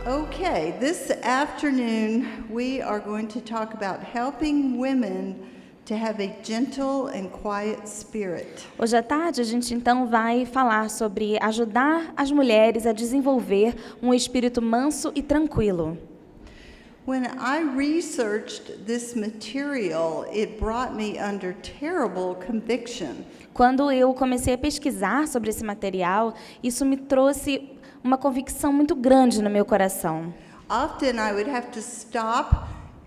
Okay, this afternoon we are going to talk about helping women to have a gentle and quiet spirit. Hoje à tarde a gente então vai falar sobre ajudar as mulheres a desenvolver um espírito manso e tranquilo. When I researched this material, it brought me under terrible conviction. Quando eu comecei a pesquisar sobre esse material, isso me trouxe uma convicção muito grande no meu coração. Often I would have to stop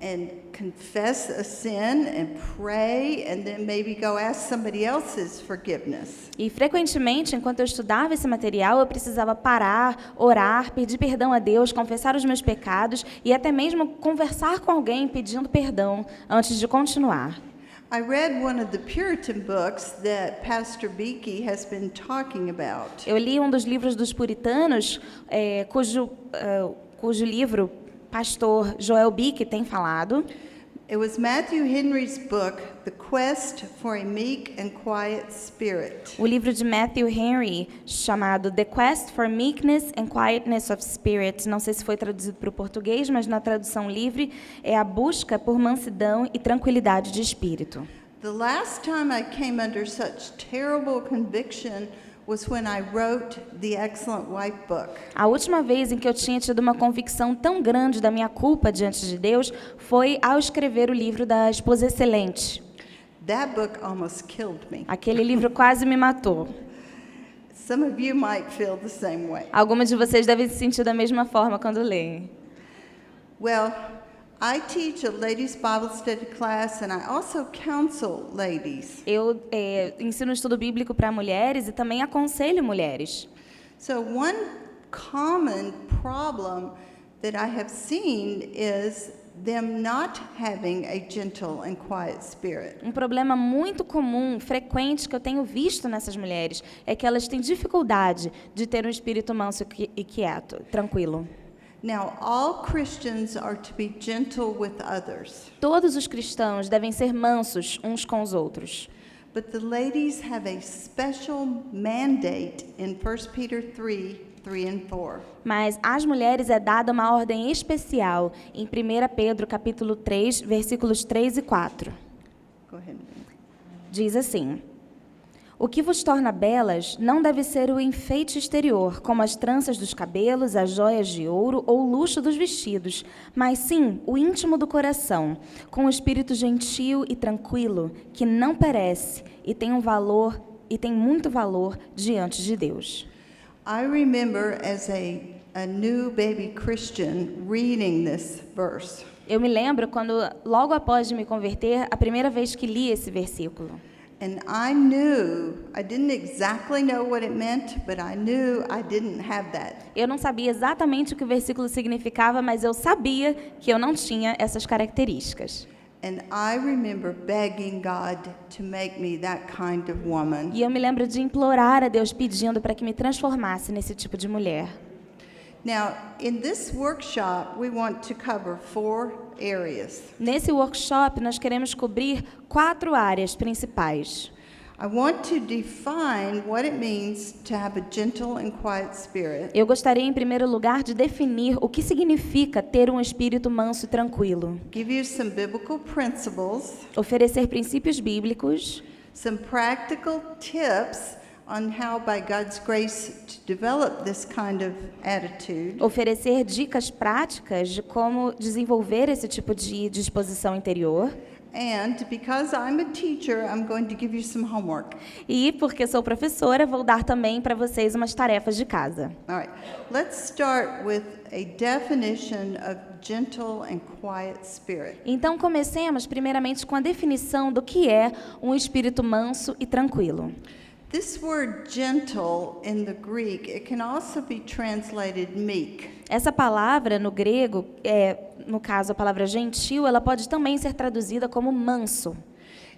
and confess a sin and pray and then maybe go ask somebody else's forgiveness. E frequentemente, enquanto eu estudava esse material, eu precisava parar, orar, pedir perdão a Deus, confessar os meus pecados e até mesmo conversar com alguém pedindo perdão antes de continuar. I read one of the Puritan books that Pastor Beakey has been talking about. Eu li um dos livros dos puritanos, cujo livro pastor Joel Beakey tem falado. It was Matthew Henry's book, The Quest for a Meek and Quiet Spirit. O livro de Matthew Henry, chamado The Quest for Meekness and Quietness of Spirit. Não sei se foi traduzido para o português, mas na tradução livre é a busca por mansidão e tranquilidade de espírito. The last time I came under such terrible conviction was when I wrote the Excellent Wife book. A última vez em que eu tinha tido uma convicção tão grande da minha culpa diante de Deus foi ao escrever o livro da Esposa Excelente. That book almost killed me. Aquele livro quase me matou. Some of you might feel the same way. Algumas de vocês devem se sentir da mesma forma quando leem. Well, I teach a ladies' Bible study class and I also counsel ladies. Eu ensino estudo bíblico para mulheres e também aconselho mulheres. So one common problem that I have seen is them not having a gentle and quiet spirit. Um problema muito comum, frequente, que eu tenho visto nessas mulheres é que elas têm dificuldade de ter um espírito manso e quieto, tranquilo. Now, all Christians are to be gentle with others. Todos os cristãos devem ser mansos uns com os outros. But the ladies have a special mandate in 1 Peter 3 and 4. Mas às mulheres é dada uma ordem especial em 1 Pedro capítulo 3, versículos 3 e 4. Go ahead. Diz assim: o que vos torna belas não deve ser o enfeite exterior, como as tranças dos cabelos, as joias de ouro ou o luxo dos vestidos, mas sim o íntimo do coração, com um espírito gentil e tranquilo, que não perece e tem muito valor diante de Deus. I remember as a new baby Christian reading this verse. Eu me lembro quando, logo após de me converter, a primeira vez que li esse versículo. And I didn't exactly know what it meant, but I knew I didn't have that. Eu não sabia exatamente o que o versículo significava, mas eu sabia que eu não tinha essas características. And I remember begging God to make me that kind of woman. E eu me lembro de implorar a Deus pedindo para que me transformasse nesse tipo de mulher. Now, in this workshop, we want to cover 4 areas. Nesse workshop, nós queremos cobrir 4 áreas principais. I want to define what it means to have a gentle and quiet spirit. Eu gostaria, em primeiro lugar, de definir o que significa ter um espírito manso e tranquilo. Give you some biblical principles, Oferecer princípios bíblicos, some practical tips on how, by God's grace, to develop this kind of attitude. oferecer dicas práticas de como desenvolver esse tipo de disposição interior. And because I'm a teacher, I'm going to give you some homework. E, porque sou professora, vou dar também para vocês umas tarefas de casa. All right, let's start with a definition of gentle and quiet spirit. Então, comecemos primeiramente com a definição do que é um espírito manso e tranquilo. This word gentle in the Greek, it can also be translated meek. Essa palavra no grego, no caso a palavra gentil, ela pode também ser traduzida como manso.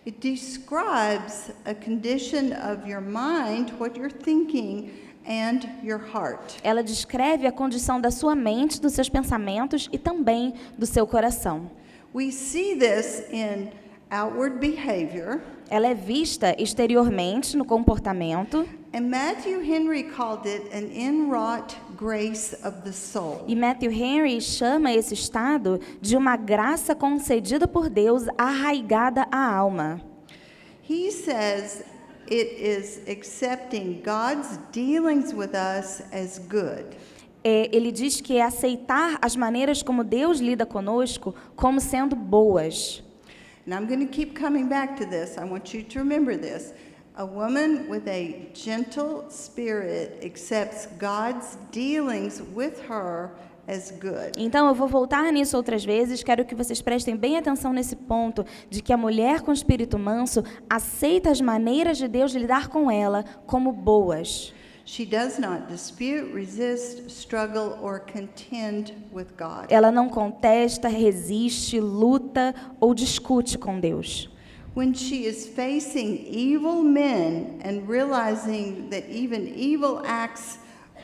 It describes a condition of your mind, what you're thinking, and your heart. Ela descreve a condição da sua mente, dos seus pensamentos e também do seu coração. We see this in outward behavior, ela é vista exteriormente no comportamento, and Matthew Henry called it an inwrought grace of the soul. e Matthew Henry chama esse estado de uma graça concedida por Deus arraigada à alma. He says it is accepting God's dealings with us as good. Ele diz que é aceitar as maneiras como Deus lida conosco como sendo boas. And I'm going to keep coming back to this. I want you to remember this. A woman with a gentle spirit accepts God's dealings with her as good. Então, eu vou voltar nisso outras vezes. Quero que vocês prestem bem atenção nesse ponto de que a mulher com espírito manso aceita as maneiras de Deus lidar com ela como boas. She does not dispute, resist, struggle, or contend with God. Ela não contesta, resiste, luta ou discute com Deus. When she is facing evil men and realizing that even evil acts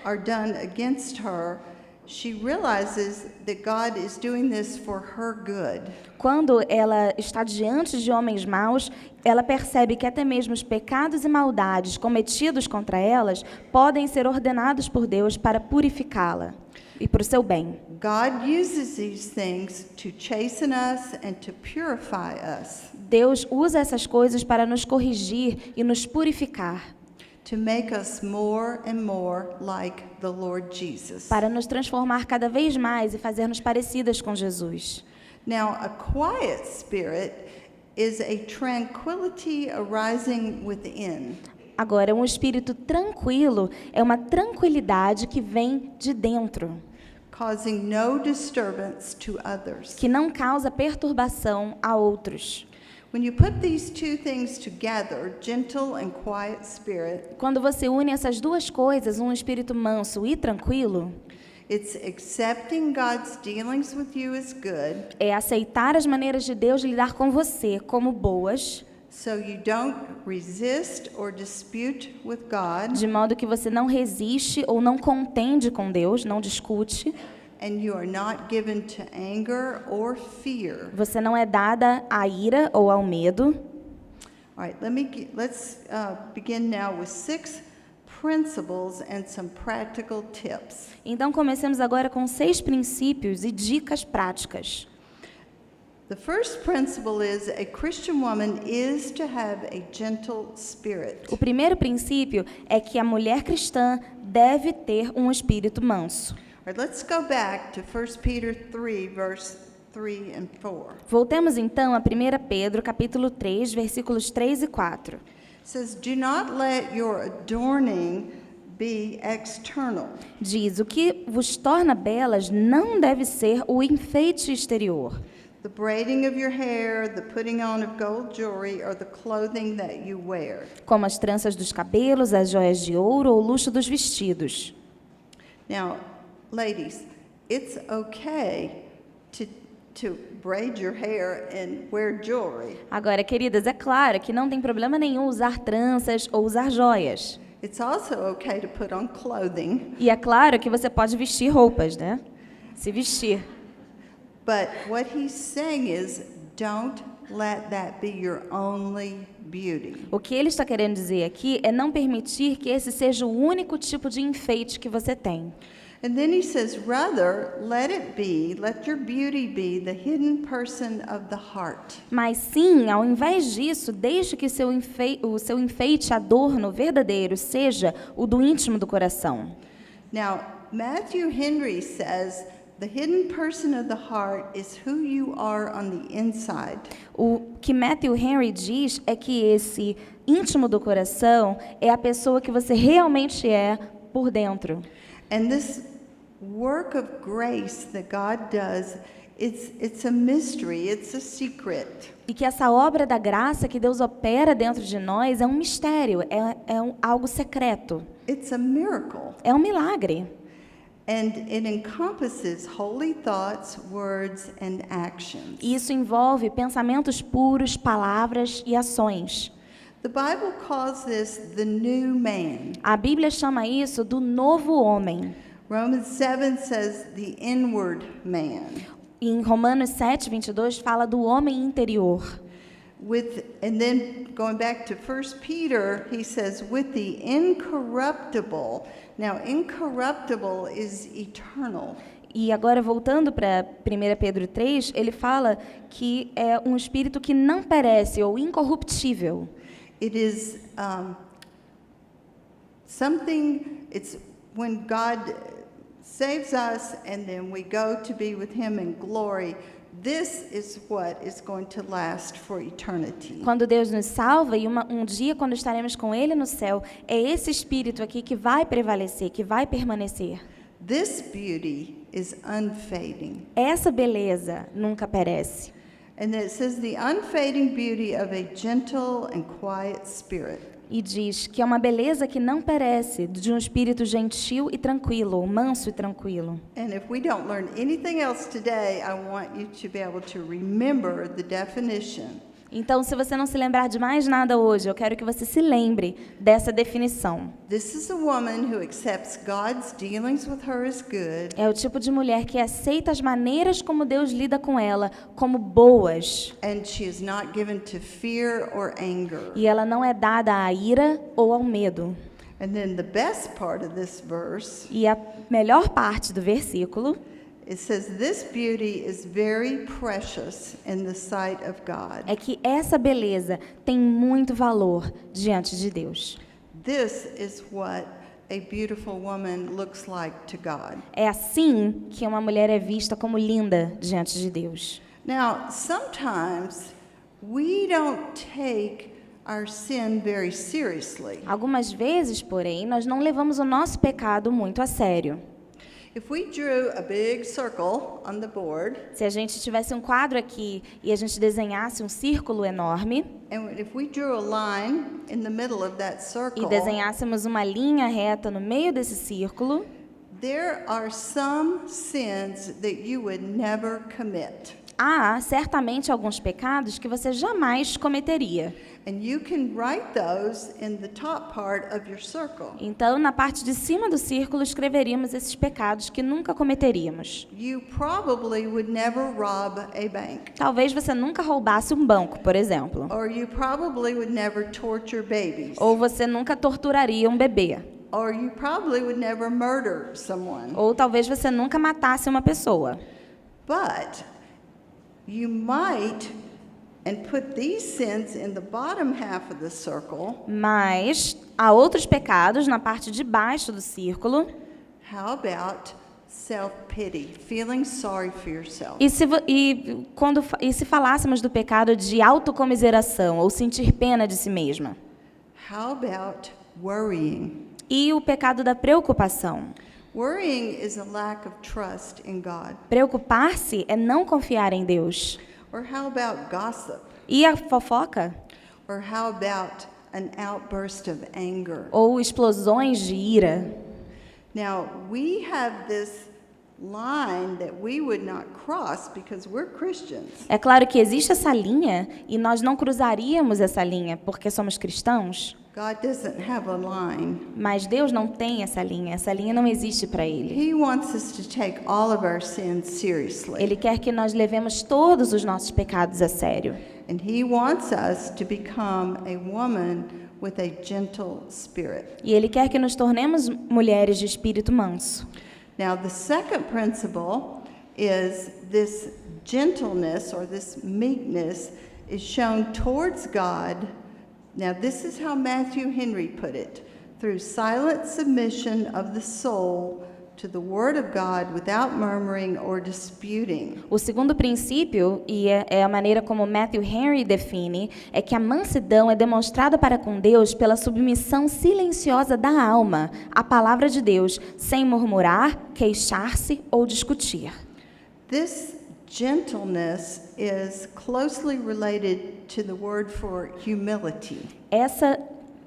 are done against her, she realizes that God is doing this for her good. Quando ela está diante de homens maus, ela percebe que até mesmo os pecados e maldades cometidos contra elas podem ser ordenados por Deus para purificá-la e para o seu bem. God uses these things to chasten us and to purify us, Deus usa essas coisas para nos corrigir e nos purificar, to make us more and more like the Lord Jesus. para nos transformar cada vez mais e fazer-nos parecidas com Jesus. Now, a quiet spirit is a tranquility arising within. Agora, um espírito tranquilo é uma tranquilidade que vem de dentro, Causing no disturbance to others. que não causa perturbação a outros. When you put these two things together, gentle and quiet spirit, Quando você une essas duas coisas, um espírito manso e tranquilo, it's accepting God's dealings with you as good, é aceitar as maneiras de Deus de lidar com você como boas, so you don't resist or dispute with God, de modo que você não resiste ou não contende com Deus, não discute. and you are not given to anger or fear. Você não é dada à ira ou ao medo. All right, let's begin now with 6 principles and some practical tips. Então, comecemos agora com 6 princípios e dicas práticas. The first principle is a Christian woman is to have a gentle spirit. O primeiro princípio é que a mulher cristã deve ter um espírito manso. All right, let's go back to 1 Peter 3, verse 3 and 4. Voltemos então a 1 Pedro, capítulo 3, versículos 3 e 4. It says, "Do not let your adorning be external, Diz: o que vos torna belas não deve ser o enfeite exterior, the braiding of your hair, the putting on of gold jewelry, or the clothing that you wear." como as tranças dos cabelos, as joias de ouro ou o luxo dos vestidos. Now, ladies, it's okay to braid your hair and wear jewelry. Agora, queridas, é claro que não tem problema nenhum usar tranças ou usar joias. It's also okay to put on clothing, E é claro que você pode vestir roupas, né? Se vestir. but what he's saying is don't let that be your only beauty. O que ele está querendo dizer aqui é não permitir que esse seja o único tipo de enfeite que você tem. And then he says, rather, let your beauty be the hidden person of the heart. Mas sim, ao invés disso, deixe que o seu enfeite adorno verdadeiro seja o do íntimo do coração. Now, Matthew Henry says, the hidden person of the heart is who you are on the inside. O que Matthew Henry diz é que esse íntimo do coração é a pessoa que você realmente é por dentro. And this work of grace that God does, it's a mystery, it's a secret. E que essa obra da graça que Deus opera dentro de nós é um mistério, algo secreto. It's a miracle. É um milagre. And it encompasses holy thoughts, words, and actions. E isso envolve pensamentos puros, palavras e ações. The Bible calls this the new man. A Bíblia chama isso do novo homem. Romans 7 says the inward man. E em Romanos 7, 22, fala do homem interior. and then going back to 1 Peter, he says, with the incorruptible. Now, incorruptible is eternal. E agora, voltando para 1 Pedro 3, ele fala que é um espírito que não perece, ou incorruptível. It is something, it's when God saves us and then we go to be with him in glory, this is what is going to last for eternity. Quando Deus nos salva e um dia, quando estaremos com Ele no céu, é esse espírito aqui que vai prevalecer, que vai permanecer. This beauty is unfading. Essa beleza nunca perece. And it says the unfading beauty of a gentle and quiet spirit. E diz que é uma beleza que não perece, de um espírito gentil e tranquilo, ou manso e tranquilo. And if we don't learn anything else today, I want you to be able to remember the definition. Então, se você não se lembrar de mais nada hoje, eu quero que você se lembre dessa definição. This is a woman who accepts God's dealings with her as good. É o tipo de mulher que aceita as maneiras como Deus lida com ela como boas. And she is not given to fear or anger. E ela não é dada à ira ou ao medo. And then the best part of this verse, E a melhor parte do versículo, it says this beauty is very precious in the sight of God. é que essa beleza tem muito valor diante de Deus. This is what a beautiful woman looks like to God. É assim que uma mulher é vista como linda diante de Deus. Now, sometimes we don't take our sin very seriously. Algumas vezes, porém, nós não levamos o nosso pecado muito a sério. If we drew a big circle on the board, Se a gente tivesse um quadro aqui e a gente desenhasse um círculo enorme and if we drew a line in the middle of that e circle, desenhássemos uma linha reta no meio desse círculo, there are some sins that you would never commit. há certamente alguns pecados que você jamais cometeria. And you can write those in the top part of your circle. Então, na parte de cima do círculo, escreveríamos esses pecados que nunca cometeríamos. You probably would never rob a bank. Talvez você nunca roubasse um banco, por exemplo. Or you probably would never torture babies. Ou você nunca torturaria um bebê. Or you probably would never murder someone. Ou talvez você nunca matasse uma pessoa. But you might, and put these sins in the bottom half of the circle. Mas há outros pecados na parte de baixo do círculo. How about self-pity, feeling sorry for yourself? E se falássemos do pecado de autocomiseração, ou sentir pena de si mesma? How about worrying? E o pecado da preocupação? Worrying is a lack of trust in God. Preocupar-se é não confiar em Deus. Or how about gossip? E a fofoca? Or how about an outburst of anger? Ou explosões de ira? Now, we have this line that we would not cross because we're Christians. É claro que existe essa linha e nós não cruzaríamos essa linha porque somos cristãos, God doesn't have a line. mas Deus não tem essa linha não existe para Ele. He wants us to take all of our sins seriously. Ele quer que nós levemos todos os nossos pecados a sério. And He wants us to become a woman with a gentle spirit. E Ele quer que nos tornemos mulheres de espírito manso. Now, the second principle is this gentleness or this meekness is shown towards God. Now, this is how Matthew Henry put it, through silent submission of the soul to the Word of God without murmuring or disputing. O segundo princípio, e é a maneira como Matthew Henry define, é que a mansidão é demonstrada para com Deus pela submissão silenciosa da alma à palavra de Deus, sem murmurar, queixar-se ou discutir. This gentleness is closely related to the word for humility. Essa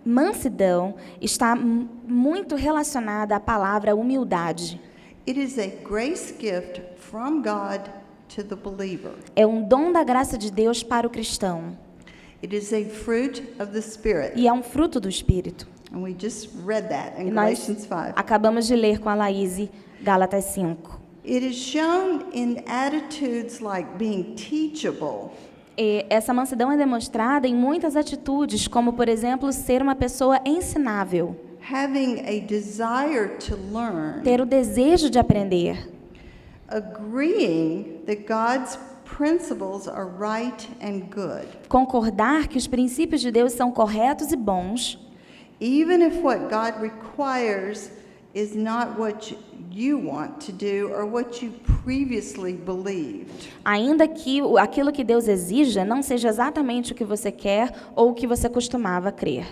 mansidão está muito relacionada à palavra humildade. It is a grace gift from God to the believer. É um dom da graça de Deus para o cristão. It is a fruit of the Spirit. E é um fruto do Espírito. And we just read that in E nós Galatians 5. acabamos de ler com a Laís Gálatas 5. It is shown in attitudes like being teachable. E essa mansidão é demonstrada em muitas atitudes, como, por exemplo, ser uma pessoa ensinável, having a desire to learn, ter o desejo de aprender, agreeing that God's principles are right and good, concordar que os princípios de Deus são corretos e bons, even if what God requires is not what you want to do or what you previously believed. ainda que aquilo que Deus exija não seja exatamente o que você quer ou o que você costumava crer.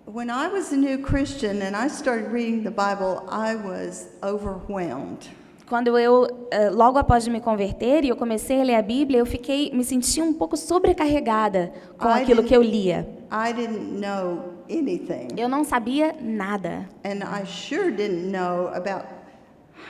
When I was a new Christian and I started reading the Bible, I was overwhelmed. Quando logo após de me converter e eu comecei a ler a Bíblia, me senti um pouco sobrecarregada com aquilo que eu lia. I didn't know anything. Eu não sabia nada. And I sure didn't know about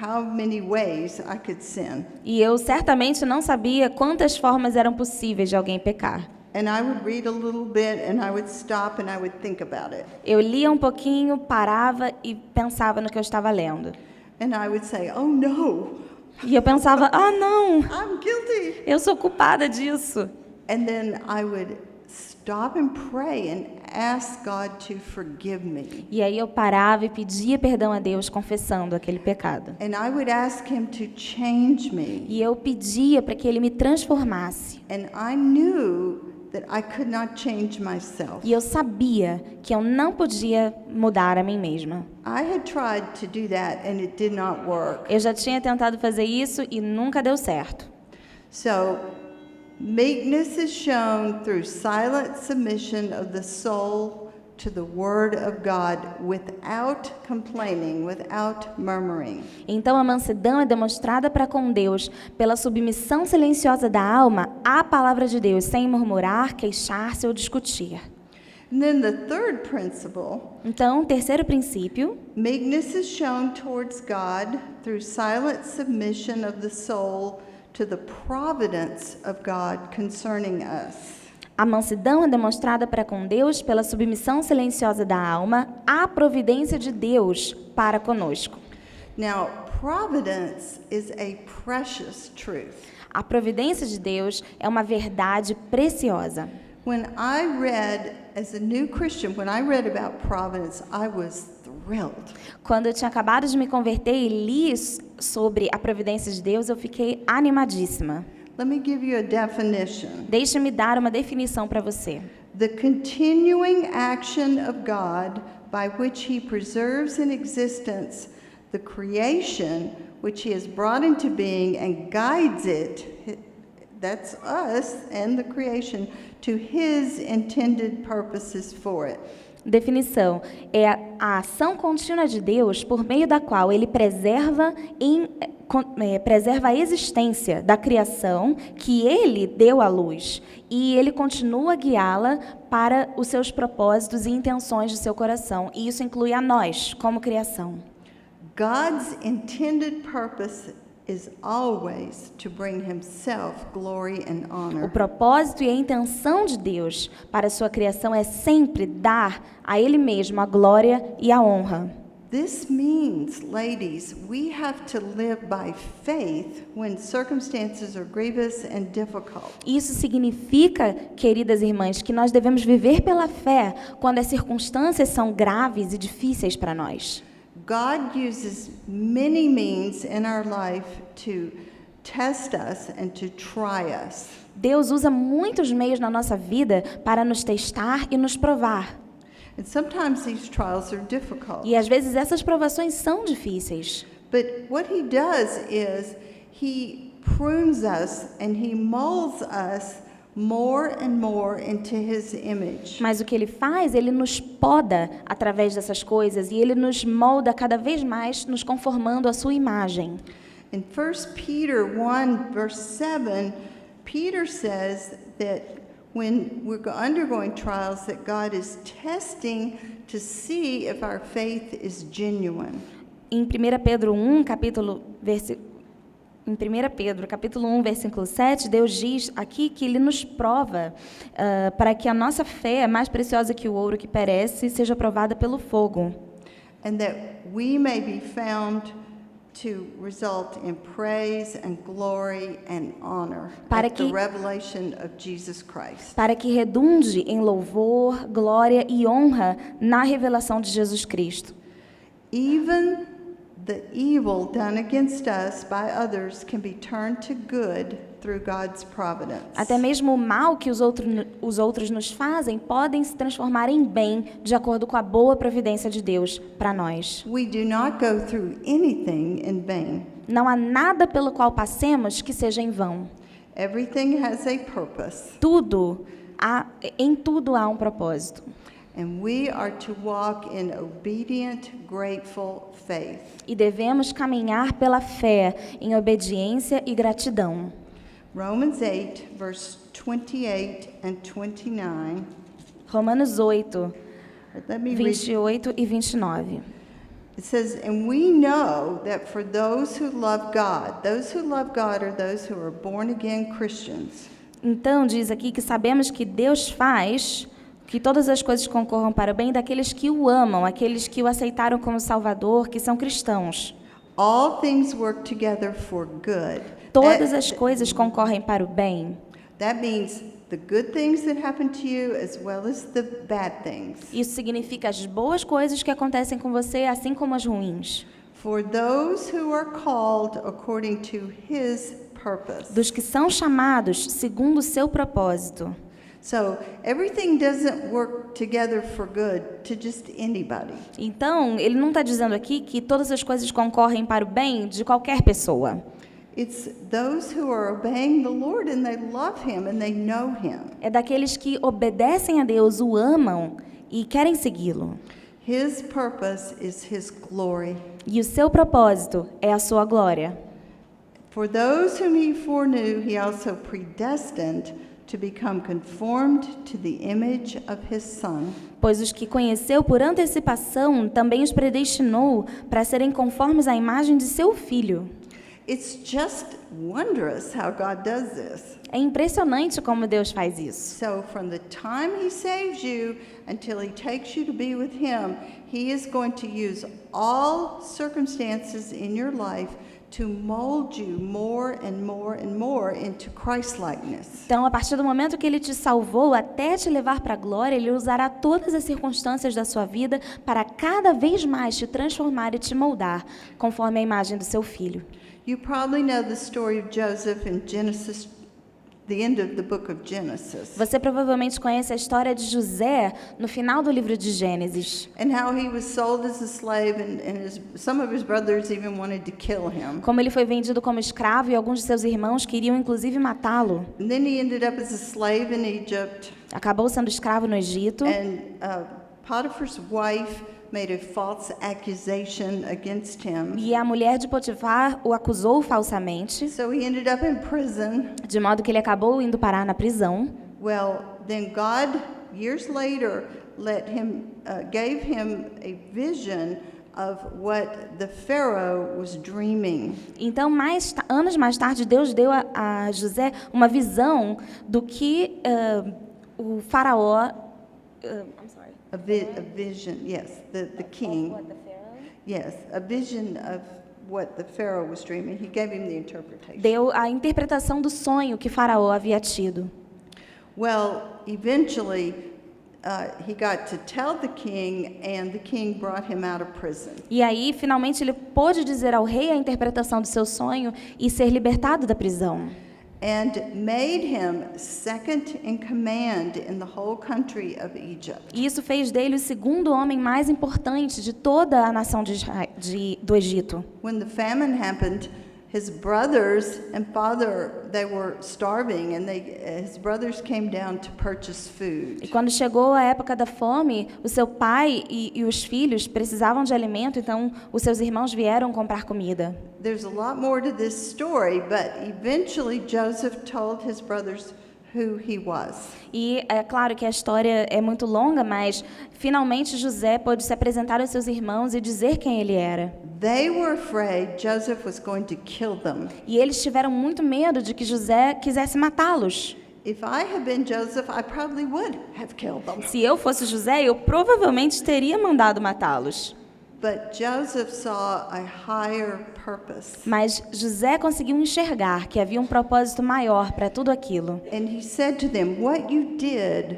how many ways I could sin. E eu certamente não sabia quantas formas eram possíveis de alguém pecar. And I would read a little bit and I would stop and I would think about it. Eu lia um pouquinho, parava e pensava no que eu estava lendo. And I would say, "Oh no, E eu pensava, não, I'm guilty." eu sou culpada disso. And then I would stop and pray and ask God to forgive me. E aí eu parava e pedia perdão a Deus, confessando aquele pecado. And I would ask him to change me. E eu pedia para que Ele me transformasse. And I knew that I could not change myself. E eu sabia que eu não podia mudar a mim mesma. I had tried to do that and it did not work. Eu já tinha tentado fazer isso e nunca deu certo. So, meekness is shown through silent submission of the soul to the word of God without complaining, without murmuring. Então a mansidão é demonstrada para com Deus pela submissão silenciosa da alma à palavra de Deus, sem murmurar, queixar-se ou discutir. And then the third principle, Então, o terceiro princípio, meekness is shown towards God through silent submission of the soul to the providence of God concerning us. a mansidão é demonstrada para com Deus pela submissão silenciosa da alma à providência de Deus para conosco. Now, providence is a precious truth. A providência de Deus é uma verdade preciosa. When I read, as a new Christian, when I read about providence, I was thrilled. Quando eu tinha acabado de me converter e li sobre a providência de Deus, eu fiquei animadíssima. Let me give you a definition. Deixe-me dar uma definição para você. The continuing action of God by which he preserves in existence the creation which he has brought into being and guides it, that's us and the creation, to his intended purposes for it. Definição: é a ação contínua de Deus por meio da qual ele preserva a existência da criação que ele deu à luz e ele continua a guiá-la para os seus propósitos e intenções de seu coração. E isso inclui a nós, como criação. God's intended purpose is always to bring himself glory and O honor. propósito e a intenção de Deus para a sua criação é sempre dar a ele mesmo a glória e a honra. This means, ladies, we have to live by faith when circumstances are grievous and difficult. Isso significa, queridas irmãs, que nós devemos viver pela fé quando as circunstâncias são graves e difíceis para nós. God uses many means in our life to test us and to try us. Deus usa muitos meios na nossa vida para nos testar e nos provar. And sometimes these trials are difficult. E às vezes essas provações são difíceis. But what he does is he prunes us and he molds us more and more into his image. Mas o que ele faz, ele nos poda através dessas coisas e ele nos molda cada vez mais, nos conformando à sua imagem. In 1 Peter 1, verse 7, Peter says that when we're undergoing trials, that God is testing to see if our faith is genuine. Em 1 Pedro 1, capítulo 1, versículo 7, Deus diz aqui que Ele nos prova para que a nossa fé, mais preciosa que o ouro que perece, seja provada pelo fogo. And that we may be found to result in praise and glory and honor Para at the que- revelation of Jesus Christ. para que redunde em louvor, glória e honra na revelação de Jesus Cristo. Even the evil done against us by others can be turned to good through God's providence. Até mesmo o mal que os outros nos fazem podem se transformar em bem de acordo com a boa providência de Deus para nós. We do not go through anything in vain. Não há nada pelo qual passemos que seja em vão. Everything has a purpose, Em tudo há um propósito. and we are to walk in obedient, grateful faith. E devemos caminhar pela fé, em obediência e gratidão. Romans 8, verse 28 and 29. Romanos 8, Let me read. 28 e 29. It says, "And we know that for those who love God are those who are born again Christians." Então, diz aqui que sabemos que Deus faz que todas as coisas concorram para o bem daqueles que o amam, aqueles que o aceitaram como Salvador, que são cristãos. All things work together for good. Todas as coisas concorrem para o bem. That means the good things that happen to you as well as the bad things. Isso significa as boas coisas que acontecem com você, assim como as ruins. For those who are called according to his purpose. Dos que são chamados segundo o seu propósito. So everything doesn't work together for good to just anybody. Então, ele não está dizendo aqui que todas as coisas concorrem para o bem de qualquer pessoa. It's those who are obeying the Lord and they love him and they know him. É daqueles que obedecem a Deus, o amam e querem segui-lo. His purpose is his glory. E o seu propósito é a sua glória. For those whom he foreknew, he also predestined to become conformed to the image of his Son. Pois os que conheceu por antecipação também os predestinou para serem conformes à imagem de seu Filho. It's just wondrous how God does this. É impressionante como Deus faz isso. So from the time he saves you until he takes you to be with him, he is going to use all circumstances in your life to mold you more and more and more into Christ-likeness. Então, a partir do momento que Ele te salvou até te levar para a glória, Ele usará todas as circunstâncias da sua vida para cada vez mais te transformar e te moldar, conforme a imagem do seu Filho. You probably know the story of Joseph in Genesis, the end of the book of Genesis, Você provavelmente conhece a história de José no final do livro de Gênesis. and how he was sold as a slave, and some of his brothers even wanted to kill him. Como ele foi vendido como escravo e alguns de seus irmãos queriam inclusive matá-lo. And then he ended up as a slave in Egypt, Acabou sendo escravo no Egito. and Potiphar's wife made a false accusation against him. E a mulher de Potifar o acusou falsamente, So he ended up in prison. de modo que ele acabou indo parar na prisão. Well, then God, years later, gave him a vision of what the Pharaoh was dreaming. Então, anos mais tarde, Deus deu a José uma visão do que o faraó... I'm sorry. A vision, yes, the king. Yes, a vision of what the Pharaoh was dreaming. He gave him the interpretation. Deu a interpretação do sonho que Faraó havia tido. Well, eventually, he got to tell the king, and the king brought him out of prison. E aí, finalmente, ele pôde dizer ao rei a interpretação do seu sonho e ser libertado da prisão. And made him second in command in the whole country of Egypt. E isso fez dele o segundo homem mais importante de toda a nação do Egito. When the famine happened, his brothers and father, they were starving, and his brothers came down to purchase food. E quando chegou a época da fome, o seu pai e os filhos precisavam de alimento, então os seus irmãos vieram comprar comida. There's a lot more to this story, but eventually Joseph told his brothers who he was. E é claro que a história é muito longa, mas finalmente José pôde se apresentar aos seus irmãos e dizer quem ele era. They were afraid Joseph was going to kill them. E eles tiveram muito medo de que José quisesse matá-los. If I had been Joseph, I probably would have killed them. Se eu fosse José, eu provavelmente teria mandado matá-los. But Joseph saw a higher purpose. Mas José conseguiu enxergar que havia um propósito maior para tudo aquilo. And he said to them, "What you did,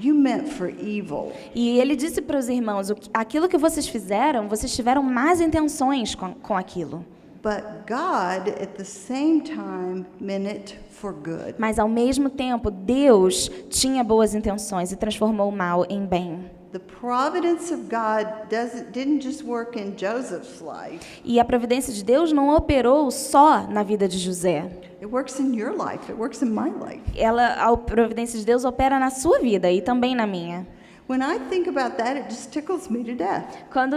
you meant for evil." E ele disse para os irmãos, aquilo que vocês fizeram, vocês tiveram más intenções com aquilo. But God, at the same time, meant it for good. Mas, ao mesmo tempo, Deus tinha boas intenções e transformou o mal em bem. The providence of God didn't just work in Joseph's life. E a providência de Deus não operou só na vida de José. It works in your life. It works in my life. A providência de Deus opera na sua vida e também na minha. When I think about that, it just tickles me to death. Quando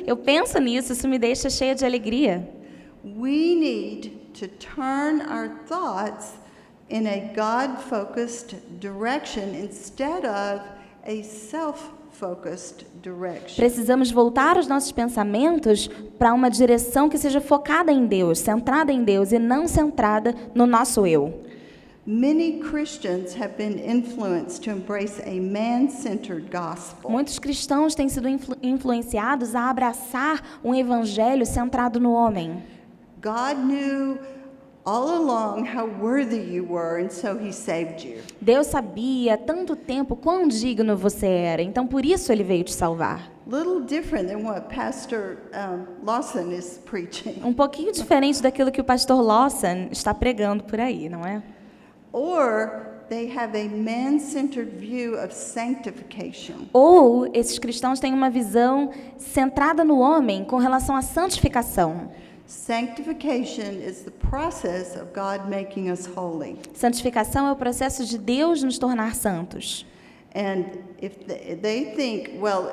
eu penso nisso, isso me deixa cheia de alegria. We need to turn our thoughts in a God-focused direction instead of a self-focused direction. Precisamos voltar os nossos pensamentos para uma direção que seja focada em Deus, centrada em Deus e não centrada no nosso eu. Many Christians have been influenced to embrace a man-centered gospel. Muitos cristãos têm sido influenciados a abraçar um evangelho centrado no homem. God knew all along how worthy you were, and so he saved you. Deus sabia há tanto tempo quão digno você era, então por isso ele veio te salvar. Little different than what Pastor Lawson is preaching. Um pouquinho diferente daquilo que o pastor Lawson está pregando por aí, não é? Or they have a man-centered view of sanctification. Ou esses cristãos têm uma visão centrada no homem com relação à santificação. Sanctification is the process of God making us holy. Santificação é o processo de Deus nos tornar santos. And if they think, well,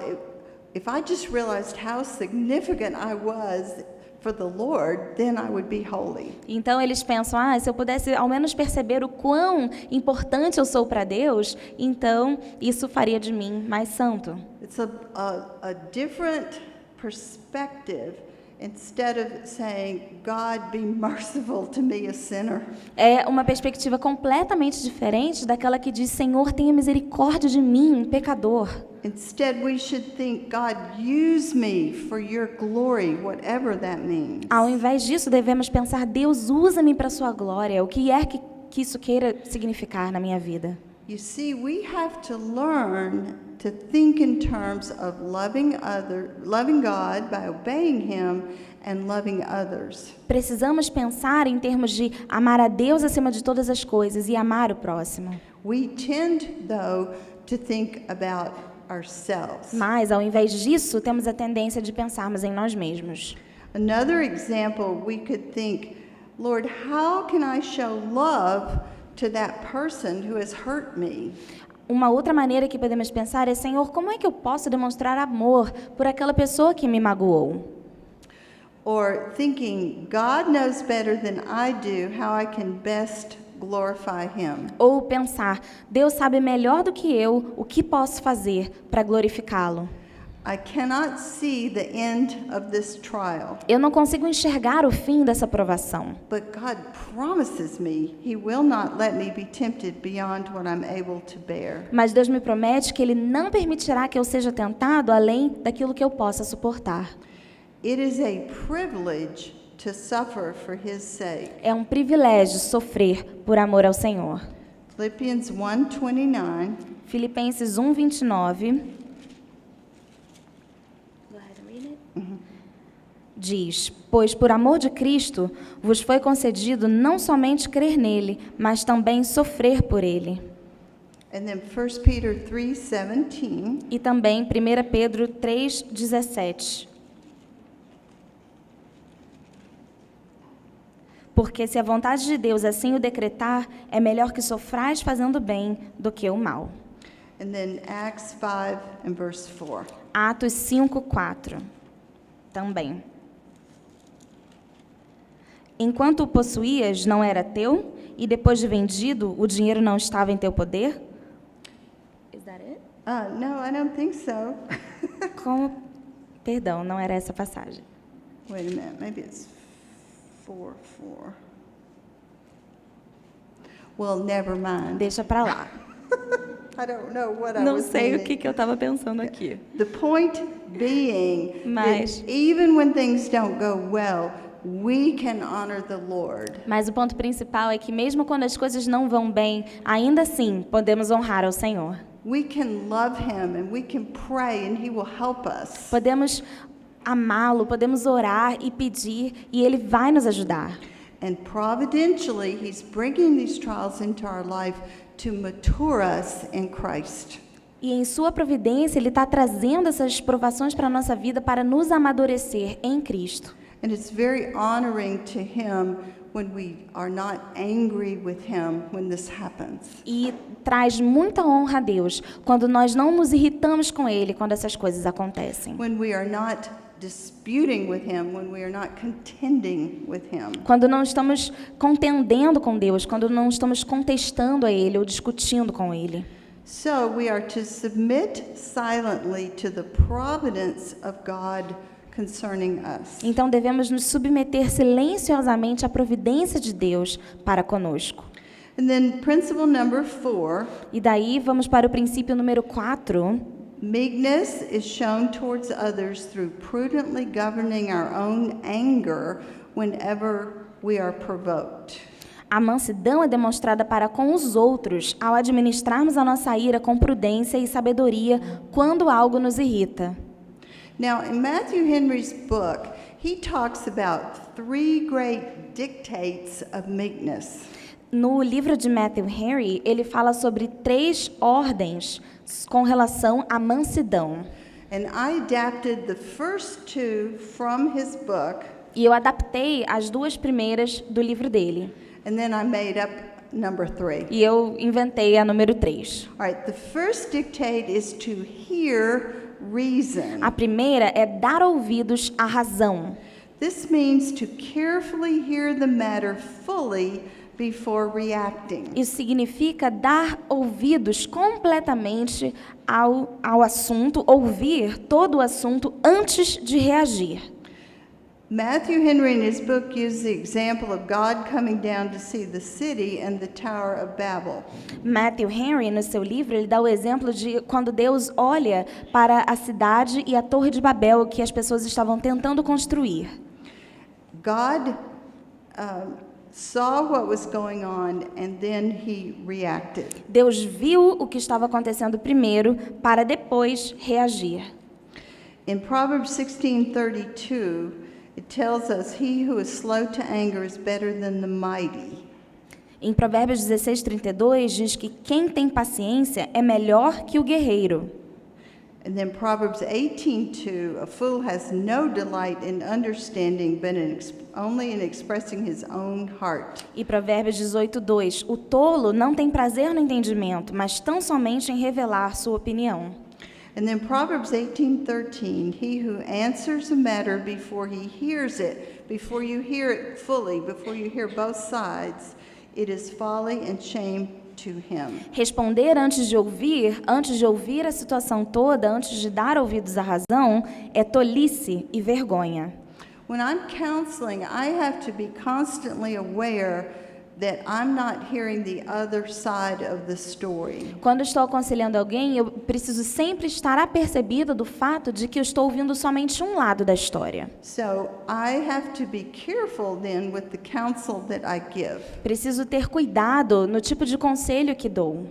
if I just realized how significant I was for the Lord, then I would be holy. Então eles pensam, se eu pudesse ao menos perceber o quão importante eu sou para Deus, então isso faria de mim mais santo. It's a different perspective. Instead of saying, God, be merciful to me, a sinner. É uma perspectiva completamente diferente daquela que diz, Senhor, tenha misericórdia de mim, pecador. Instead, we should think, God, use me for your glory, whatever that means. Ao invés disso, devemos pensar, Deus, usa-me para a sua glória, o que é que isso queira significar na minha vida. You see, we have to learn to think in terms of loving God by obeying Him and loving others. Precisamos pensar em termos de amar a Deus acima de todas as coisas e amar o próximo. We tend, though, to think about ourselves. Mas, ao invés disso, temos a tendência de pensarmos em nós mesmos. Another example, we could think, Lord, how can I show love to that person who has hurt me? Uma outra maneira que podemos pensar é, Senhor, como é que eu posso demonstrar amor por aquela pessoa que me magoou? Or thinking, God knows better than I do how I can best glorify Him. Ou pensar, Deus sabe melhor do que eu o que posso fazer para glorificá-lo. I cannot see the end of this trial. Eu não consigo enxergar o fim dessa provação. But God promises me He will not let me be tempted beyond what I'm able to bear. Mas Deus me promete que Ele não permitirá que eu seja tentado além daquilo que eu possa suportar. It is a privilege to suffer for His sake. É um privilégio sofrer por amor ao Senhor. Philippians 1:29. Filipenses 1:29 diz, pois por amor de Cristo vos foi concedido não somente crer nele, mas também sofrer por ele. And then 1 Peter 3:17. E também 1 Pedro 3:17. Porque se a vontade de Deus assim o decretar, é melhor que sofrais fazendo bem do que o mal. And then Acts 5 and verse 4. Atos 5:4. Também. Enquanto o possuías, não era teu, e depois de vendido, o dinheiro não estava em teu poder? Is that it? No, I don't think so. Perdão, não era essa passagem. Wait a minute, maybe it's 4:4. Well, never mind. Deixa para lá. I don't know what I Não was sei o meaning. que eu estava pensando aqui. The point being Mas- that even when things don't go well, we can honor the Lord. Mas o ponto principal é que mesmo quando as coisas não vão bem, ainda assim podemos honrar ao Senhor. We can love him and we can pray and he will help us. Podemos amá-lo, podemos orar e pedir, e Ele vai nos ajudar. And providentially, he's bringing these trials into our life to mature us in Christ. E em sua providência, Ele está trazendo essas provações para a nossa vida para nos amadurecer em Cristo. And it's very honoring to him when we are not angry with him when this happens. E traz muita honra a Deus quando nós não nos irritamos com Ele quando essas coisas acontecem. When we are not disputing with him, when we are not contending with him. Quando não estamos contendendo com Deus, quando não estamos contestando a Ele ou discutindo com Ele. So we are to submit silently to the providence of God concerning us. Então devemos nos submeter silenciosamente à providência de Deus para conosco. And then principle number 4, E daí vamos para o princípio número 4. meekness is shown towards others through prudently governing our own anger whenever we are provoked. A mansidão é demonstrada para com os outros ao administrarmos a nossa ira com prudência e sabedoria quando algo nos irrita. Now, in Matthew Henry's book, he talks about 3 great dictates of meekness. No livro de Matthew Henry, ele fala sobre 3 ordens com relação à mansidão. And I adapted the first 2 from his book, E eu adaptei as 2 primeiras do livro dele. and then I made up number 3. E eu inventei a número 3. All right, the first dictate is to hear reason. A primeira é dar ouvidos à razão. This means to carefully hear the matter fully before reacting. Isso significa dar ouvidos completamente ao assunto, ouvir todo o assunto antes de reagir. Matthew Henry in his book used the example of God coming down to see the city and the Tower of Babel. Matthew Henry, no seu livro, ele dá o exemplo de quando Deus olha para a cidade e a Torre de Babel que as pessoas estavam tentando construir. God saw what was going on and then he reacted. Deus viu o que estava acontecendo primeiro para depois reagir. In Proverbs 16:32, it tells us, "He who is slow to anger is better than the mighty." Em Provérbios 16:32 diz que quem tem paciência é melhor que o guerreiro. And then Proverbs 18:2, "A fool has no delight in understanding, but only in expressing his own heart." E Provérbios 18:2, o tolo não tem prazer no entendimento, mas tão somente em revelar sua opinião. And then Proverbs 18:13, "He who answers a matter before he hears it, before you hear it fully, before you hear both sides, it is folly and shame to him." Responder antes de ouvir a situação toda, antes de dar ouvidos à razão, é tolice e vergonha. When I'm counseling, I have to be constantly aware that I'm not hearing the other side of the story. Quando estou aconselhando alguém, eu preciso sempre estar apercebida do fato de que eu estou ouvindo somente um lado da história. So I have to be careful then with the counsel that I give. Preciso ter cuidado no tipo de conselho que dou.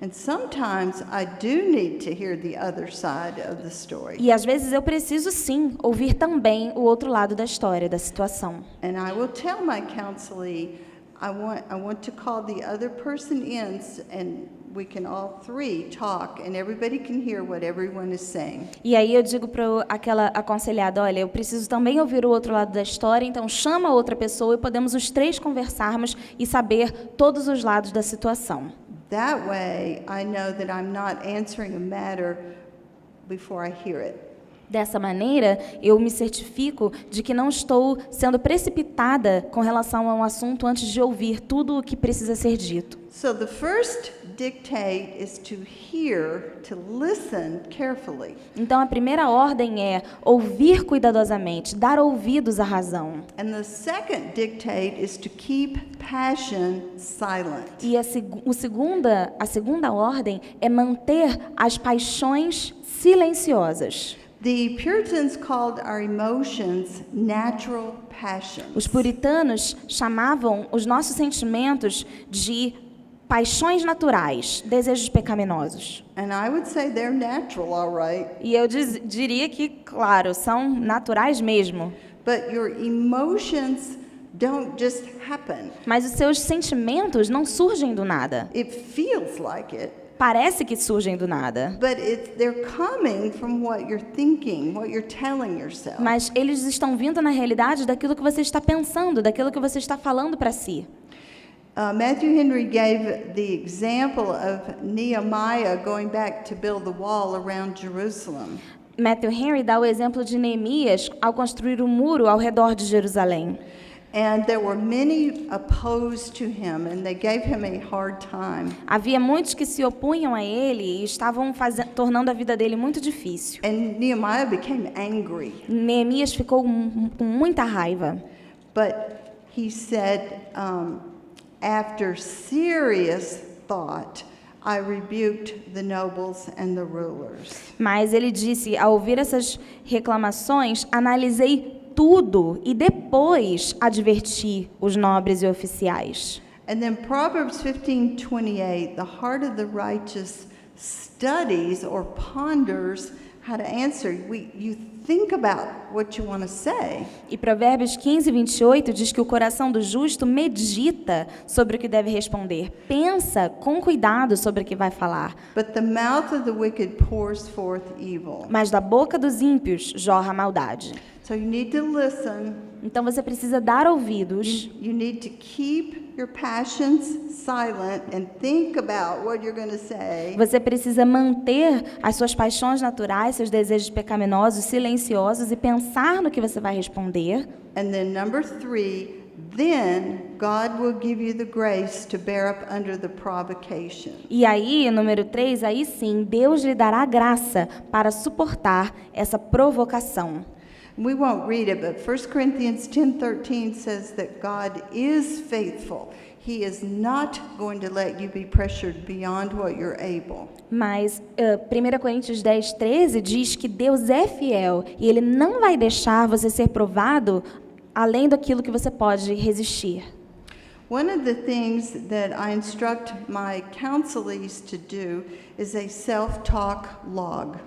And sometimes I do need to hear the other side of the story. E às vezes eu preciso sim ouvir também o outro lado da história, da situação. And I will tell my counselee, I want to call the other person in and we can all 3 talk and everybody can hear what everyone is saying. E aí eu digo para aquela aconselhada, olha, eu preciso também ouvir o outro lado da história, então chama outra pessoa e podemos os 3 conversarmos e saber todos os lados da situação. That way I know that I'm not answering a matter before I hear it. Dessa maneira, eu me certifico de que não estou sendo precipitada com relação a um assunto antes de ouvir tudo o que precisa ser dito. So the first dictate is to hear, to listen carefully. Então, a primeira ordem é ouvir cuidadosamente, dar ouvidos à razão. And the second dictate is to keep passion silent. E a segunda ordem é manter as paixões silenciosas. The Puritans called our emotions natural passions. Os puritanos chamavam os nossos sentimentos de paixões naturais, desejos pecaminosos. And I would say they're natural, all right. E eu diria que, claro, são naturais mesmo. But your emotions don't just happen. Mas os seus sentimentos não surgem do nada. It feels like it, Parece que surgem do nada. but they're coming from what you're thinking, what you're telling yourself. Mas eles estão vindo, na realidade, daquilo que você está pensando, daquilo que você está falando para si. Matthew Henry gave the example of Nehemiah going back to build the wall around Jerusalem. Matthew Henry dá o exemplo de Neemias ao construir o muro ao redor de Jerusalém. And there were many opposed to him, and they gave him a hard time. Havia muitos que se opunham a ele e estavam tornando a vida dele muito difícil. And Nehemiah became angry. Neemias ficou com muita raiva. But he said, after serious thought, I rebuked the nobles and the rulers. Mas ele disse, ao ouvir essas reclamações, analisei tudo e depois adverti os nobres e oficiais. And then Proverbs 15:28, the heart of the righteous studies or ponders how to answer. You think about what you want to say. E Provérbios 15:28 diz que o coração do justo medita sobre o que deve responder. Pensa com cuidado sobre o que vai falar. But the mouth of the wicked pours forth evil. Mas da boca dos ímpios jorra a maldade. So you need to listen. Então você precisa dar ouvidos. You need to keep your passions silent and think about what you're going to say. Você precisa manter as suas paixões naturais, seus desejos pecaminosos silenciosos e pensar no que você vai responder. And then number 3, then God will give you the grace to bear up under the provocation. E aí, número 3, aí sim, Deus lhe dará graça para suportar essa provocação. We won't read it, but 1 Corinthians 10:13 says that God is faithful. He is not going to let you be pressured beyond what you're able. Mas 1 Coríntios 10:13 diz que Deus é fiel e Ele não vai deixar você ser provado além daquilo que você pode resistir. One of the things that I instruct my counselees to do is a self-talk log.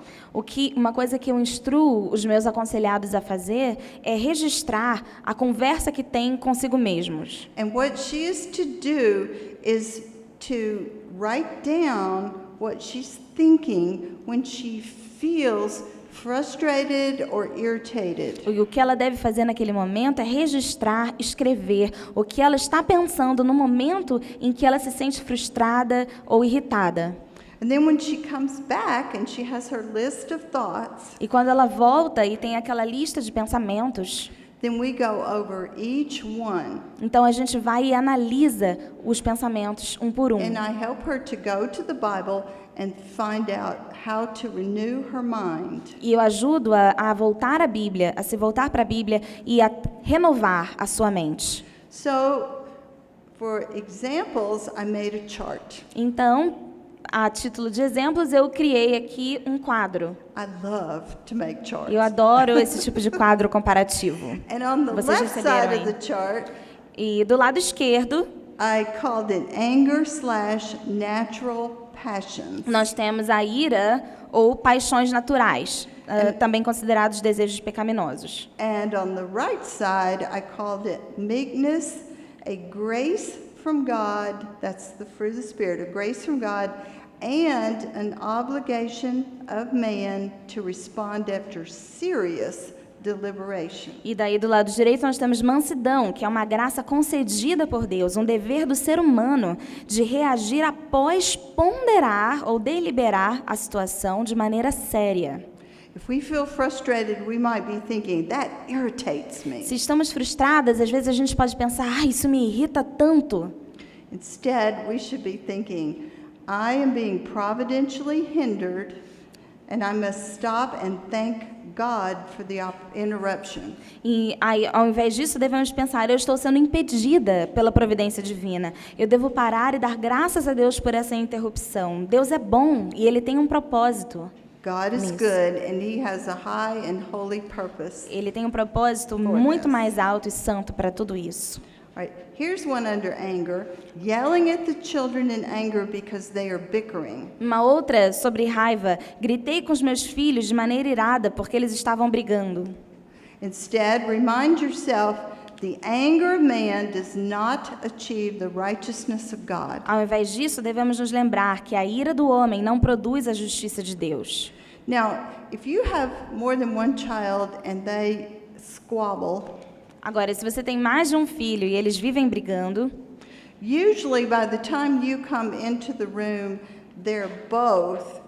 Uma coisa que eu instruo os meus aconselhados a fazer é registrar a conversa que têm consigo mesmos. And what she is to do is to write down what she's thinking when she feels frustrated or irritated. E o que ela deve fazer naquele momento é registrar, escrever o que ela está pensando no momento em que ela se sente frustrada ou irritada. And then when she comes back and she has her list of thoughts, E quando ela volta e tem aquela lista de pensamentos, then we go over each one. então a gente vai e analisa os pensamentos um por um. And I help her to go to the Bible and find out how to renew her mind. E eu ajudo a voltar à Bíblia, a se voltar para a Bíblia e a renovar a sua mente. So, for examples, I made a chart. Então, a título de exemplos, eu criei aqui um quadro. I love to make charts. Eu adoro esse tipo de quadro comparativo. And on the Vocês left receberam side aí. of the chart, E do lado esquerdo, I called it anger/natural passions. nós temos a ira ou paixões naturais, também considerados desejos pecaminosos. And on the right side, I called it meekness, a grace from God, that's the fruit of the Spirit, a grace from God, and an obligation of man to respond after serious deliberation. E daí do lado direito nós temos mansidão, que é uma graça concedida por Deus, um dever do ser humano de reagir após ponderar ou deliberar a situação de maneira séria. If we feel frustrated, we might be thinking, that irritates me. Se estamos frustradas, às vezes a gente pode pensar, isso me irrita tanto. Instead, we should be thinking, I am being providentially hindered, and I must stop and thank God for the interruption. E aí, ao invés disso, devemos pensar, eu estou sendo impedida pela providência divina. Eu devo parar e dar graças a Deus por essa interrupção. Deus é bom e Ele tem um propósito. God is Nice. good, and He has a high and holy purpose. Ele tem um propósito muito mais alto e santo para tudo isso. All right, here's one under anger, yelling at the children in anger because they are bickering. Uma outra sobre raiva. Gritei com os meus filhos de maneira irada porque eles estavam brigando. Instead, remind yourself the anger of man does not achieve the righteousness of God. Ao invés disso, devemos nos lembrar que a ira do homem não produz a justiça de Deus. Now, if you have more than one child and they squabble, Agora, se você tem mais de um filho e eles vivem brigando, usually by the time you come into the room, they're both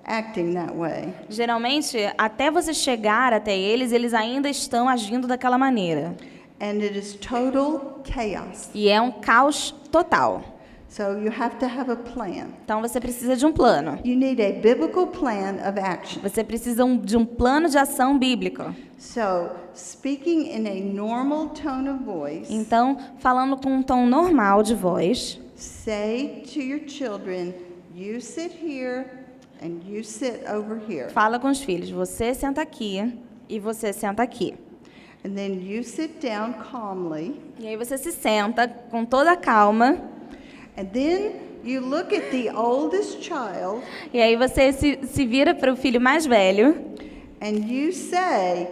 acting that way. geralmente, até você chegar até eles, eles ainda estão agindo daquela maneira. And it is total chaos. E é um caos total. So you have to have a plan. Então, você precisa de um plano. You need a biblical plan of action. Você precisa de um plano de ação bíblico. So, speaking in a normal tone of voice, Então, falando com um tom normal de voz, say to your children, you sit here and you sit over here. fala com os filhos, você senta aqui e você senta aqui. And then you sit down calmly. E aí você se senta com toda a calma. And then you look at the oldest child E aí você se vira para o filho mais velho and you say,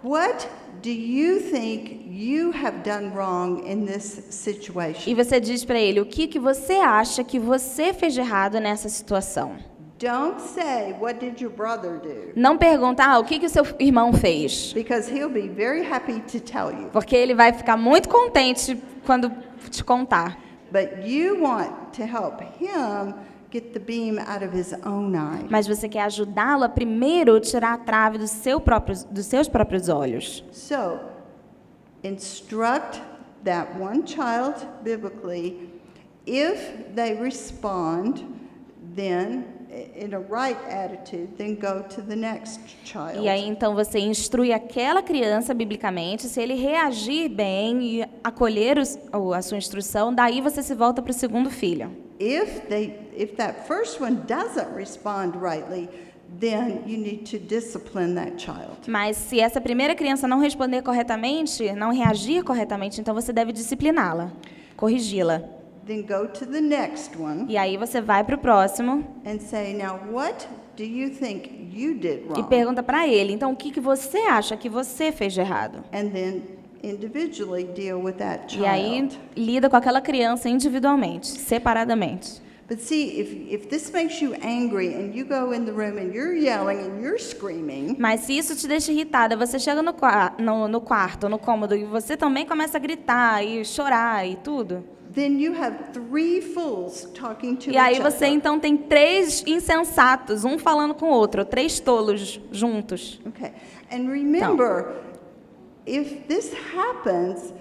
what do you think you have done wrong in this situation? e você diz para ele o que você acha que você fez de errado nessa situação. Don't say, what did your brother do? Não pergunta, o que o seu irmão fez? Because he'll be very happy to tell you. Porque ele vai ficar muito contente quando te contar. But you want to help him get the beam out of his own eye. Mas você quer ajudá-lo a primeiro tirar a trave dos seus próprios olhos. So, instruct that one child biblically. If they respond, then in a right attitude, then go to the next child. E aí então você instrui aquela criança biblicamente, se ele reagir bem e acolher a sua instrução, daí você se volta para o segundo filho. If that first one doesn't respond rightly, then you need to discipline that child. Mas se essa primeira criança não responder corretamente, não reagir corretamente, então você deve discipliná-la, corrigi-la. Then go to the next one E aí você vai para o próximo and say, now what do you think you did e wrong? pergunta para ele, então o que você acha que você fez de errado? And then individually deal with that E aí child. lida com aquela criança individualmente, separadamente. But see, if this makes you angry and you go in the room and you're yelling and you're screaming, Mas se isso te deixa irritada, você chega no quarto, no cômodo, e você também começa a gritar e chorar e tudo. then you have 3 fools talking to E aí each você other. então tem 3 insensatos, um falando com o outro, 3 tolos juntos. Okay. And remember, if this happens,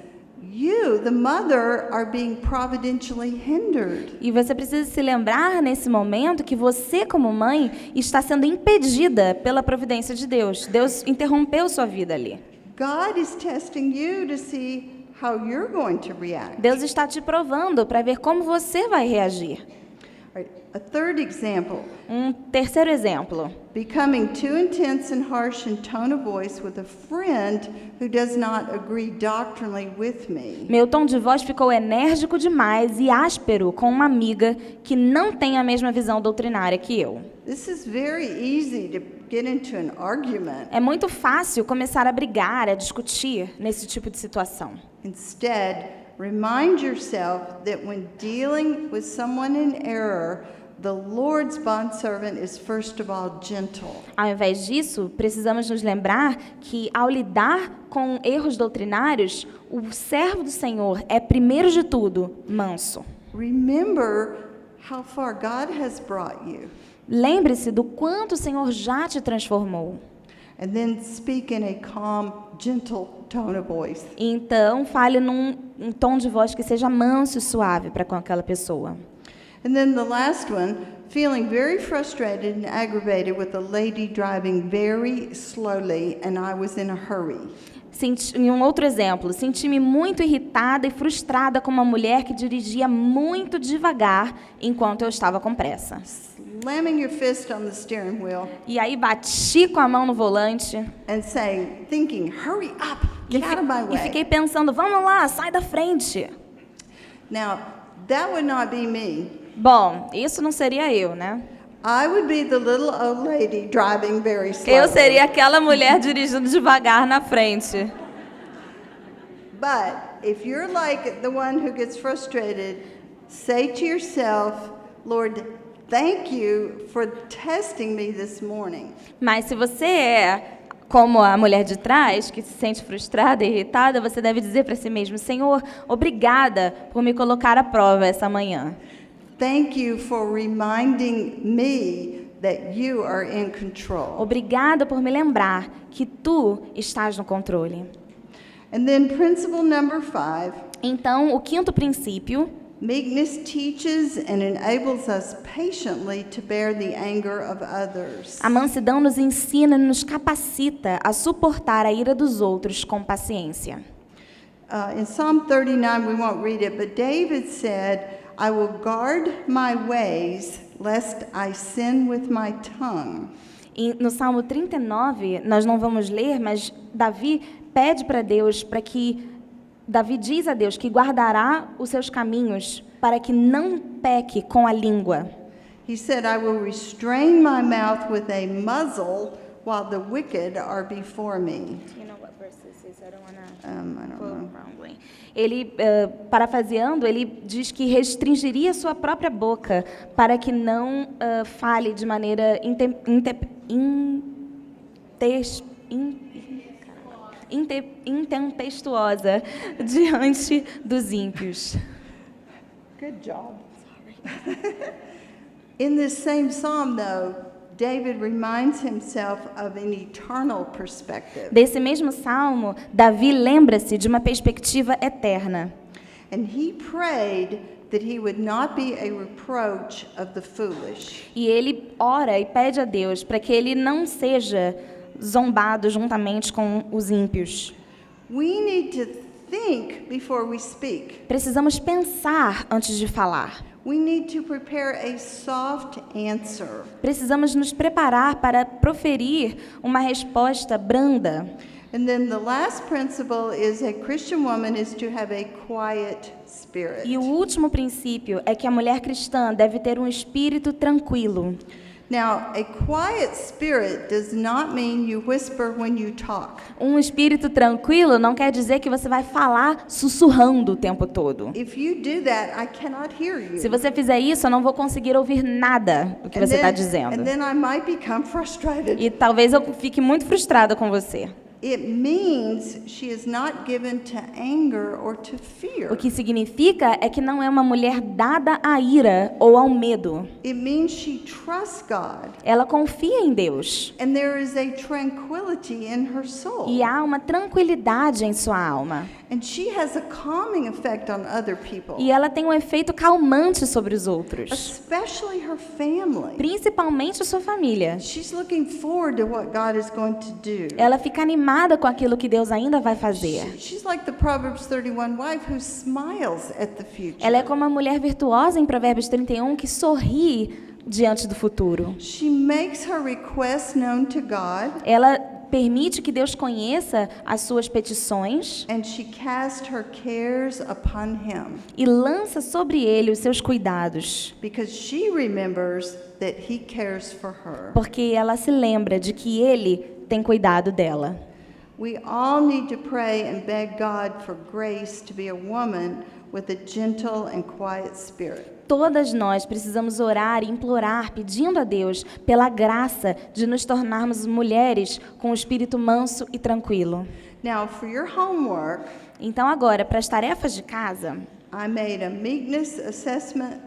you, the mother, are being providentially hindered. E você precisa se lembrar nesse momento que você, como mãe, está sendo impedida pela providência de Deus. Deus interrompeu sua vida ali. God is testing you to see how you're going to react. Deus está te provando para ver como você vai reagir. All right. A third example, Um terceiro exemplo. becoming too intense and harsh in tone of voice with a friend who does not agree doctrinally with me. Meu tom de voz ficou enérgico demais e áspero com uma amiga que não tem a mesma visão doutrinária que eu. This is very easy to get into an argument. É muito fácil começar a brigar, a discutir nesse tipo de situação. Instead, remind yourself that when dealing with someone in error, the Lord's bondservant is first of all gentle. Ao invés disso, precisamos nos lembrar que, ao lidar com erros doutrinários, o servo do Senhor é, primeiro de tudo, manso. Remember how far God has brought you. Lembre-se do quanto o Senhor já te transformou. And then speak in a calm, gentle tone of voice. Então, fale num tom de voz que seja manso e suave para com aquela pessoa. And then the last one, feeling very frustrated and aggravated with a lady driving very slowly and I was in a hurry. Em um outro exemplo, senti-me muito irritada e frustrada com uma mulher que dirigia muito devagar enquanto eu estava com pressa. Slamming your fist on the steering wheel E aí bati com a mão no volante and saying, thinking, hurry up, get out of my e way. fiquei pensando, vamos lá, sai da frente. Now, that would not be me. Bom, isso não seria eu, né? I would be the little old lady driving very slowly. Eu seria aquela mulher dirigindo devagar na frente. But if you're like the one who gets frustrated, say to yourself, Lord, thank you for testing me this morning. Mas se você é como a mulher de trás, que se sente frustrada e irritada, você deve dizer para si mesmo, Senhor, obrigada por me colocar à prova essa manhã. Thank you for reminding me that you are in control. Obrigada por me lembrar que tu estás no controle. And then principle number 5, Então, o quinto princípio, meekness teaches and enables us patiently to bear the anger of others. a mansidão nos ensina e nos capacita a suportar a ira dos outros com paciência. In Psalm 39, we won't read it, but David said, I will guard my ways, lest I sin with my tongue. E no Salmo 39, nós não vamos ler, mas Davi pede para Deus, Davi diz a Deus que guardará os seus caminhos para que não peque com a língua. He said, I will restrain my mouth with a muzzle while the wicked are before me. I don't know. Ele, parafraseando, ele diz que restringiria sua própria boca para que não fale de maneira intempestuosa diante dos ímpios. Good job. In this same psalm, though, David reminds himself of an eternal perspective. Desse mesmo salmo, Davi lembra-se de uma perspectiva eterna. And he prayed that he would not be a reproach of the foolish. E ele ora e pede a Deus para que ele não seja zombado juntamente com os ímpios. We need to think before we speak. Precisamos pensar antes de falar. We need to prepare a soft answer. Precisamos nos preparar para proferir uma resposta branda. And then the last principle is a Christian woman is to have a quiet spirit. E o último princípio é que a mulher cristã deve ter um espírito tranquilo. Now, a quiet spirit does not mean you whisper when you talk. Um espírito tranquilo não quer dizer que você vai falar sussurrando o tempo todo. If you do that, I cannot hear you. Se você fizer isso, eu não vou conseguir ouvir nada do que você está dizendo. And then I might become frustrated. E talvez eu fique muito frustrada com você. It means she is not given to anger or to fear. O que significa é que não é uma mulher dada à ira ou ao medo. It means she trusts God. Ela confia em Deus. And there is a tranquility in her soul. E há uma tranquilidade em sua alma. And she has a calming effect on other people. E ela tem um efeito calmante sobre os outros. Especially her family. Principalmente a sua família. She's looking forward to what God is going to do. Ela fica animada com aquilo que Deus ainda vai fazer. She's like the Proverbs 31 wife who smiles at the future. Ela é como a mulher virtuosa em Provérbios 31 que sorri diante do futuro. She makes her requests known to God. Ela permite que Deus conheça as suas petições And she casts her cares upon him. e lança sobre ele os seus cuidados, Because she remembers that he cares for her. porque ela se lembra de que ele tem cuidado dela. We all need to pray and beg God for grace to be a woman with a gentle and quiet spirit. Todas nós precisamos orar e implorar, pedindo a Deus pela graça de nos tornarmos mulheres com um espírito manso e tranquilo. Now, for your homework, Então agora, para as tarefas de casa, I made a meekness assessment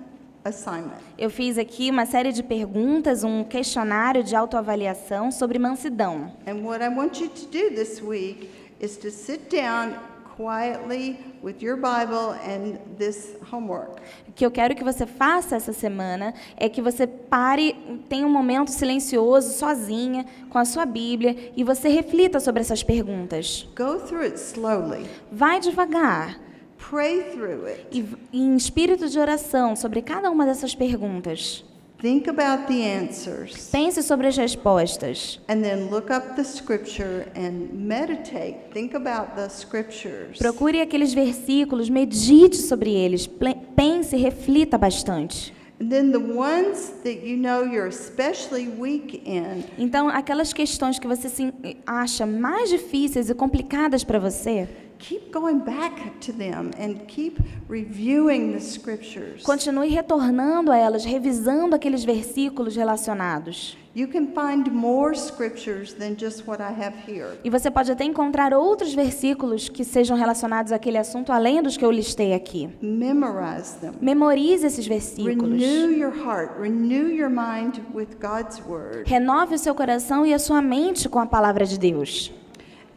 assignment. Eu fiz aqui uma série de perguntas, um questionário de autoavaliação sobre mansidão. And what I want you to do this week is to sit down quietly with your Bible and this homework. O que eu quero que você faça essa semana é que você pare, tenha um momento silencioso, sozinha, com a sua Bíblia, e você reflita sobre essas perguntas. Go through it slowly. Vai devagar, Pray through it. e em espírito de oração sobre cada uma dessas perguntas. Think about the answers. Pense sobre as respostas. And then look up the scripture and meditate. Think about the scriptures. Procure aqueles versículos, medite sobre eles, pense e reflita bastante. And then the ones that you know you're especially weak in, Então, aquelas questões que você acha mais difíceis e complicadas para você, keep going back to them and keep reviewing the scriptures. continue retornando a elas, revisando aqueles versículos relacionados. You can find more scriptures than just what I have here. E você pode até encontrar outros versículos que sejam relacionados àquele assunto, além dos que eu listei aqui. Memorize them. Memorize esses versículos. Renew your heart, renew your mind with God's word, Renove o seu coração e a sua mente com a palavra de Deus.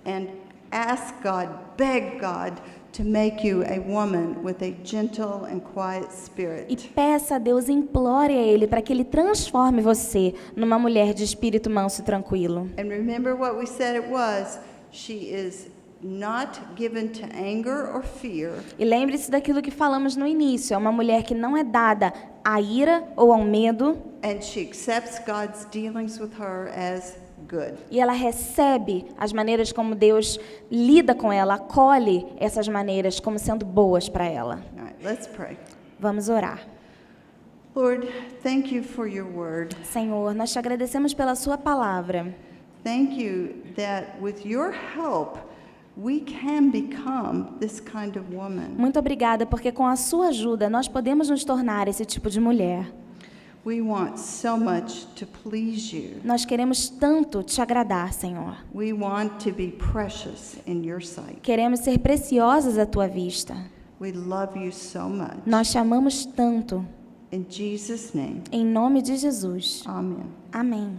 and ask God, beg God to make you a woman with a gentle and quiet E spirit. peça a Deus, implore a Ele para que Ele transforme você numa mulher de espírito manso e tranquilo. And remember what we said it was, she is not given to anger or fear, E lembre-se daquilo que falamos no início, é uma mulher que não é dada à ira ou ao medo, and she accepts God's dealings with her as good. e ela recebe as maneiras como Deus lida com ela, acolhe essas maneiras como sendo boas para ela. All right, let's pray. Vamos orar. Lord, thank you for your word. Senhor, nós te agradecemos pela sua palavra. Thank you that with your help, we can become this kind of woman. Muito obrigada, porque com a sua ajuda nós podemos nos tornar esse tipo de mulher. We want so much to please you. Nós queremos tanto te agradar, Senhor. We want to be precious in your sight. Queremos ser preciosas à tua vista. We love you so much. Nós te amamos tanto. In Jesus' name, Em nome de Jesus. amen. Amém.